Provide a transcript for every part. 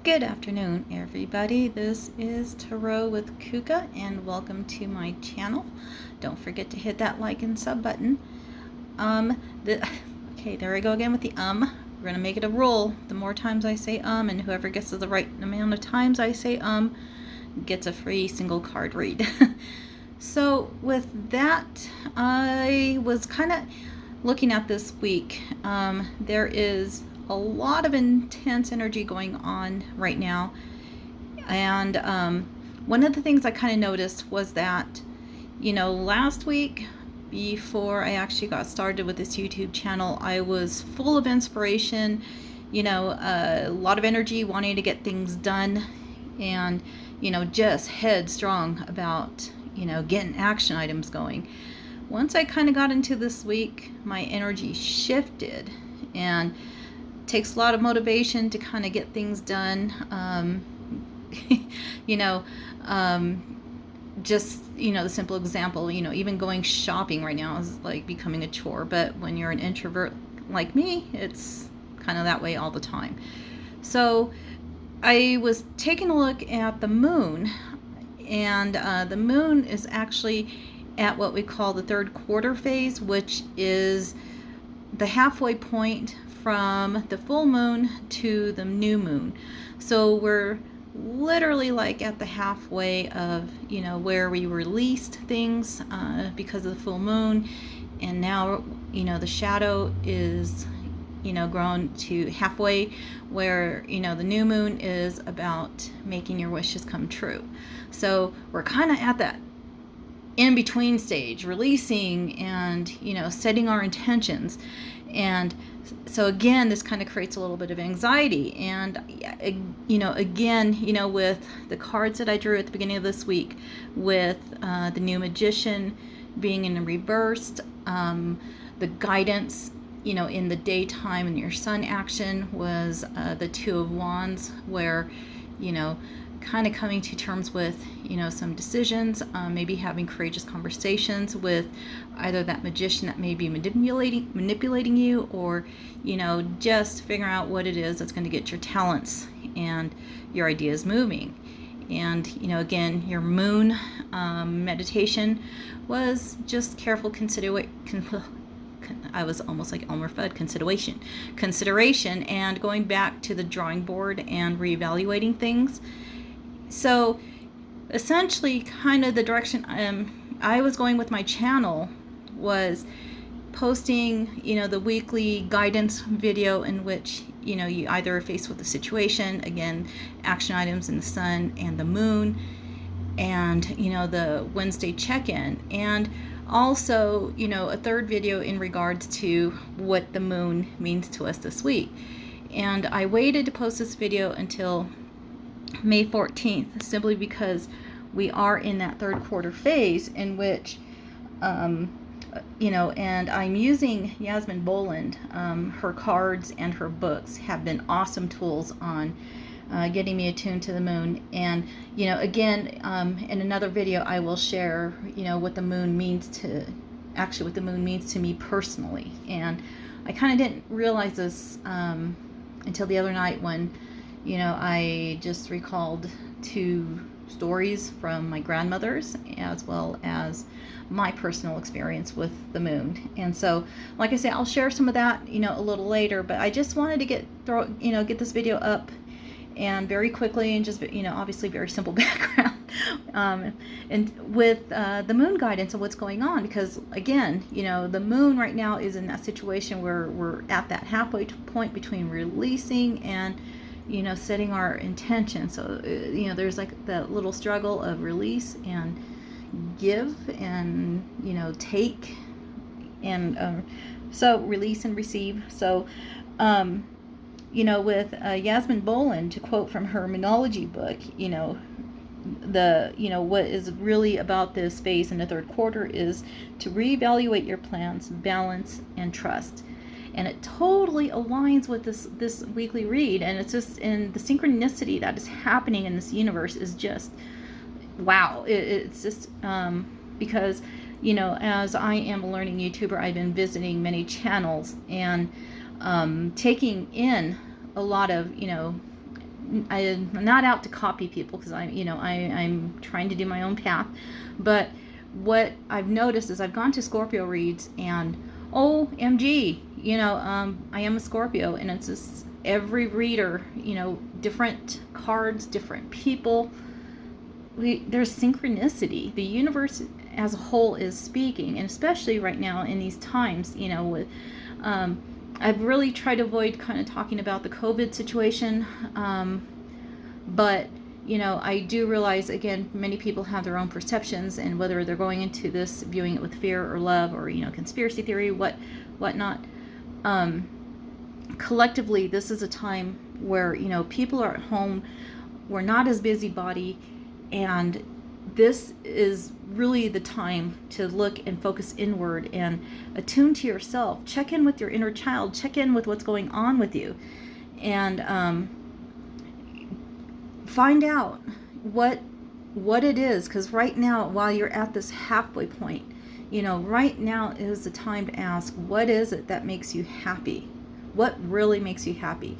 Good afternoon, everybody. This is Tarot with Kuka, and welcome to my channel. Don't forget to hit that like and sub button. Okay, there I go again with the We're gonna make it a rule. The more times I say and whoever gets to the right amount of times I say gets a free single card read. So with that, I was kind of looking at this week. There is a lot of intense energy going on right now, and one of the things I kind of noticed was that, last week before I actually got started with this YouTube channel, I was full of inspiration, a lot of energy, wanting to get things done, and just headstrong about getting action items going. Once I kind of got into this week, my energy shifted, and takes a lot of motivation to kind of get things done. Just the simple example, even going shopping right now is like becoming a chore, but when you're an introvert like me, it's kind of that way all the time. So I was taking a look at the moon, and the moon is actually at what we call the third quarter phase, which is the halfway point from the full moon to the new moon. So we're literally like at the halfway of where we released things because of the full moon, and now the shadow is grown to halfway where the new moon is about making your wishes come true. So we're kind of at that in between stage, releasing and setting our intentions. And so again, this kind of creates a little bit of anxiety. And again, with the cards that I drew at the beginning of this week, with the new Magician being in reversed, the guidance in the daytime in your sun action was the Two of Wands, where kind of coming to terms with some decisions, maybe having courageous conversations with either that magician that may be manipulating you, or just figuring out what it is that's going to get your talents and your ideas moving. And again, your moon meditation was just careful I was almost like Elmer Fudd, consideration, and going back to the drawing board and reevaluating things. So essentially, kind of the direction I was going with my channel was posting the weekly guidance video, in which you either are faced with a situation, again, action items in the sun and the moon, and the Wednesday check-in, and also a third video in regards to what the moon means to us this week. And I waited to post this video until May 14th, simply because we are in that third quarter phase, in which and I'm using Yasmin Boland. Her cards and her books have been awesome tools on getting me attuned to the moon. And again, in another video I will share what the moon means to me personally. And I kind of didn't realize this until the other night, when I just recalled two stories from my grandmothers, as well as my personal experience with the moon. And so, like I say, I'll share some of that a little later, but I just wanted to get this video up, and very quickly, and just obviously very simple background, and with the moon guidance and what's going on, because again, the moon right now is in that situation where we're at that halfway point between releasing and setting our intention. So there's like that little struggle of release and give, and take, and so release and receive. So with Yasmin Boland, to quote from her Moonology book, what is really about this phase in the third quarter is to reevaluate your plans, balance, and trust. And it totally aligns with this weekly read, and it's just, and the synchronicity that is happening in this universe is just wow. It's just because as I am a learning YouTuber, I've been visiting many channels and taking in a lot of I'm not out to copy people, because I'm trying to do my own path. But what I've noticed is I've gone to Scorpio reads, and OMG, I am a Scorpio, and it's just every reader, different cards, different people. There's synchronicity. The universe as a whole is speaking, and especially right now in these times, with I've really tried to avoid kind of talking about the COVID situation, but I do realize, again, many people have their own perceptions, and whether they're going into this viewing it with fear or love, or conspiracy theory, whatnot. Collectively, this is a time where people are at home. We're not as busybody, and this is really the time to look and focus inward and attune to yourself. Check in with your inner child. Check in with what's going on with you, and find out what it is. Because right now, while you're at this halfway point, right now is the time to ask, what is it that makes you happy? What really makes you happy?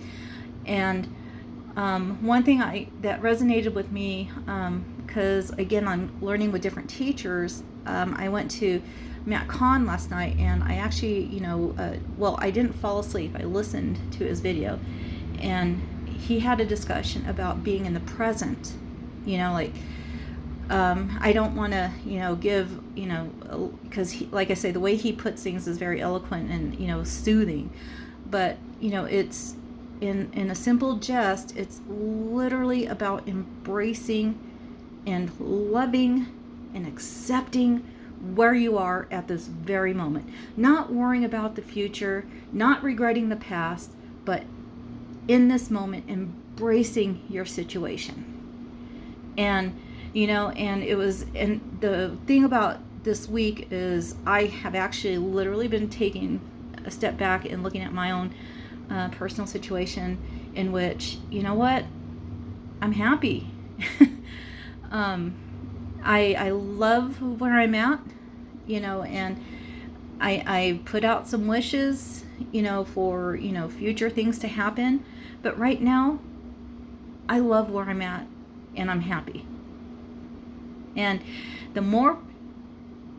And one thing that resonated with me, because again, I'm learning with different teachers. I went to Matt Kahn last night, and I actually, I didn't fall asleep. I listened to his video, and he had a discussion about being in the present. I don't want to, give, because like I say, the way he puts things is very eloquent and, soothing. But, it's in a simple jest, it's literally about embracing and loving and accepting where you are at this very moment. Not worrying about the future, not regretting the past, but in this moment, embracing your situation. And, and the thing about this week is I have actually literally been taking a step back and looking at my own personal situation, in which, I'm happy. I love where I'm at, and I put out some wishes, for, future things to happen. But right now, I love where I'm at, and I'm happy. And the more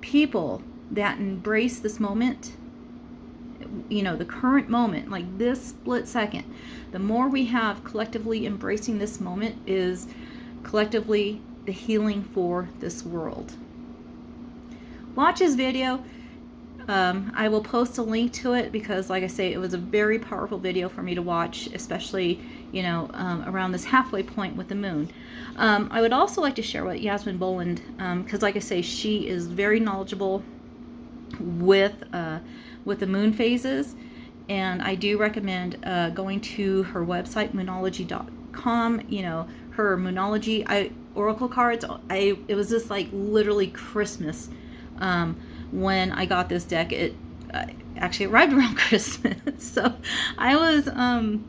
people that embrace this moment, the current moment, like this split second, the more we have collectively embracing this moment is collectively the healing for this world. Watch his video. I will post a link to it, because like I say, it was a very powerful video for me to watch, especially, around this halfway point with the moon. I would also like to share what Yasmin Boland, because like I say, she is very knowledgeable with the moon phases, and I do recommend going to her website, Moonology.com. Her Moonology oracle cards. It was just like literally Christmas when I got this deck. It actually arrived around Christmas, so I was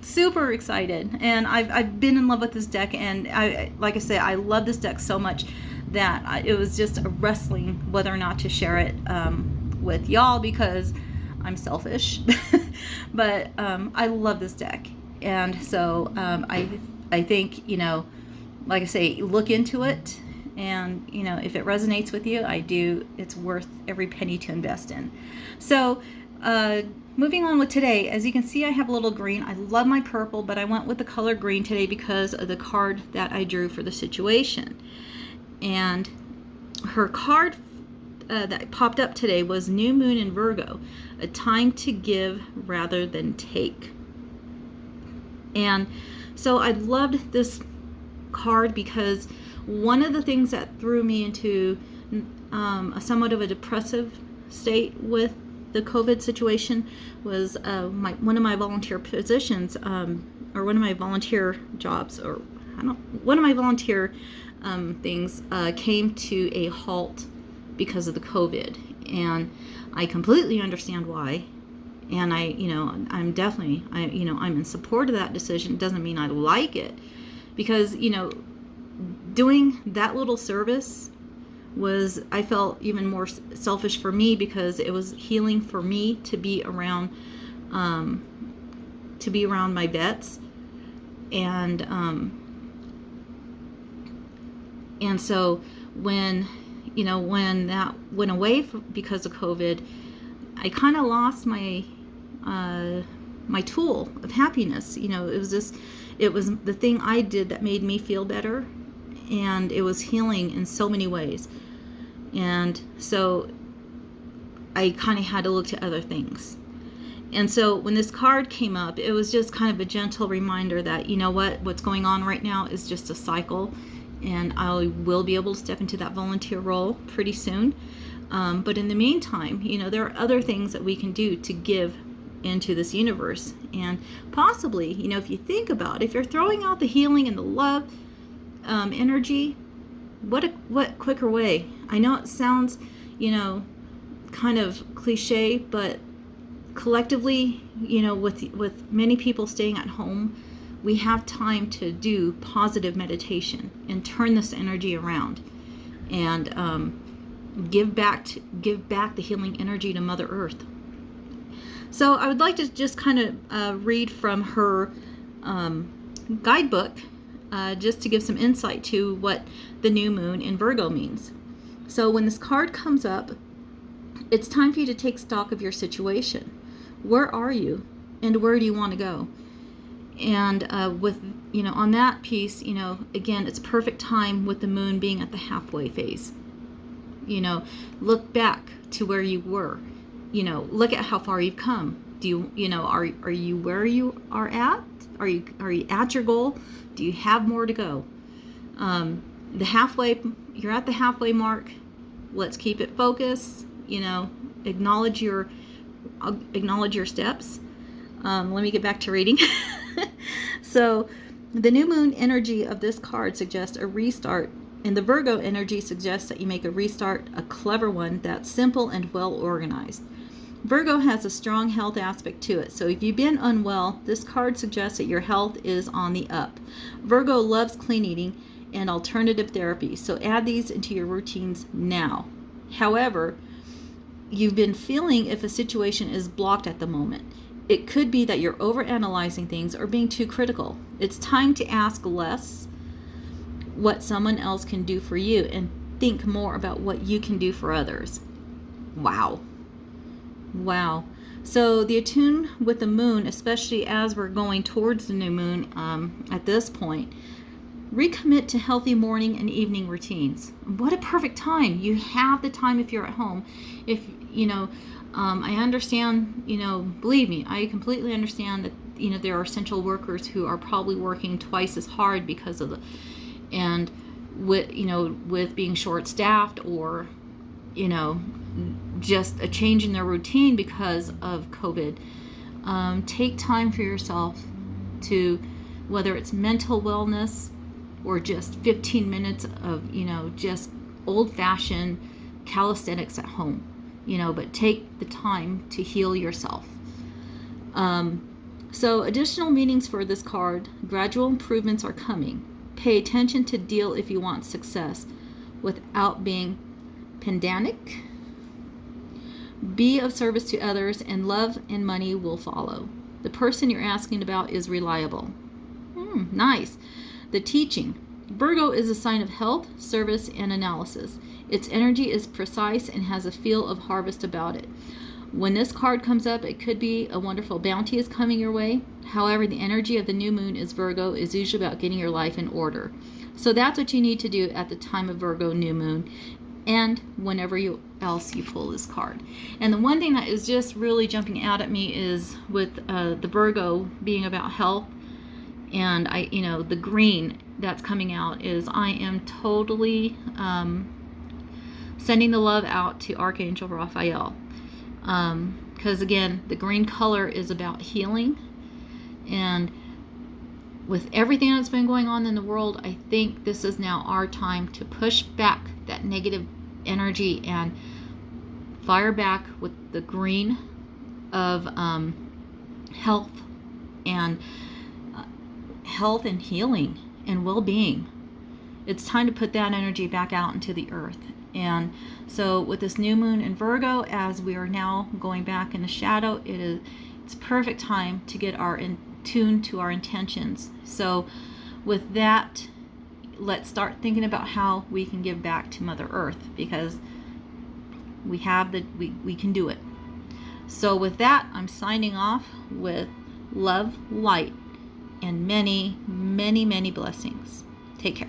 super excited, and I've been in love with this deck, and like I say, I love this deck so much that it was just a wrestling whether or not to share it with y'all, because I'm selfish. But I love this deck, and so I think, like I say, look into it, and if it resonates with you, it's worth every penny to invest in. So moving on with today, as you can see, I have a little green. I love my purple, but I went with the color green today because of the card that I drew for the situation. And her card that popped up today was New Moon in Virgo, a time to give rather than take. And so I loved this card because one of the things that threw me into a somewhat of a depressive state with the COVID situation was one of my volunteer positions, or one of my volunteer jobs, or one of my volunteer things came to a halt because of the COVID, and I completely understand why. And I'm definitely, I'm in support of that decision. It doesn't mean I like it, because, doing that little service I felt even more selfish for me, because it was healing for me to be around my vets. And and so when that went away because of COVID, I kind of lost my my tool of happiness. It was the thing I did that made me feel better, and it was healing in so many ways. And so I kind of had to look to other things. And so when this card came up, it was just kind of a gentle reminder that, what's going on right now is just a cycle, and I will be able to step into that volunteer role pretty soon. But in the meantime, there are other things that we can do to give into this universe. And possibly, if you think about it, if you're throwing out the healing and the love energy, what quicker way? I know it sounds, kind of cliche, but collectively, with many people staying at home, we have time to do positive meditation and turn this energy around, and give back the healing energy to Mother Earth. So I would like to just kind of read from her guidebook, just to give some insight to what the new moon in Virgo means. So when this card comes up, it's time for you to take stock of your situation. Where are you, and where do you want to go? And with on that piece, again, it's perfect time with the moon being at the halfway phase. Look back to where you were. Look at how far you've come. Do you are you where you are at? Are you at your goal? Do you have more to go? You're at the halfway mark. Let's keep it focused. Acknowledge your steps. Let me get back to reading. So the new moon energy of this card suggests a restart, and the Virgo energy suggests that you make a restart, a clever one that's simple and well organized. Virgo has a strong health aspect to it, so if you've been unwell, this card suggests that your health is on the up. Virgo loves clean eating and alternative therapy, so add these into your routines now. However, you've been feeling if a situation is blocked at the moment. It could be that you're overanalyzing things or being too critical. It's time to ask less what someone else can do for you and think more about what you can do for others. Wow. So the attune with the moon, especially as we're going towards the new moon at this point, recommit to healthy morning and evening routines. What a perfect time. You have the time if you're at home. If, I understand, believe me, I completely understand that, there are essential workers who are probably working twice as hard because of with being short-staffed, or, just a change in their routine because of COVID. Take time for yourself to, whether it's mental wellness or just 15 minutes of, just old-fashioned calisthenics at home, but take the time to heal yourself. So additional meanings for this card: gradual improvements are coming. Pay attention to deal if you want success without being pedantic. Be of service to others, and love and money will follow. The person you're asking about is reliable. Nice. The teaching. Virgo is a sign of health, service, and analysis. Its energy is precise and has a feel of harvest about it. When this card comes up, it could be a wonderful bounty is coming your way. However, the energy of the new moon is Virgo is usually about getting your life in order. So that's what you need to do at the time of Virgo new moon, and whenever else you pull this card. And the one thing that is just really jumping out at me is with the Virgo being about health, and the green that's coming out is I am totally sending the love out to Archangel Raphael, because again, the green color is about healing, and with everything that's been going on in the world, I think this is now our time to push back that negative energy and fire back with the green of health and healing and well-being. It's time to put that energy back out into the earth. And so with this new moon in Virgo, as we are now going back in the shadow, it's perfect time to get tuned to our intentions. So with that, let's start thinking about how we can give back to Mother Earth, because we can do it. So with that, I'm signing off with love, light, and many, many, many blessings. Take care.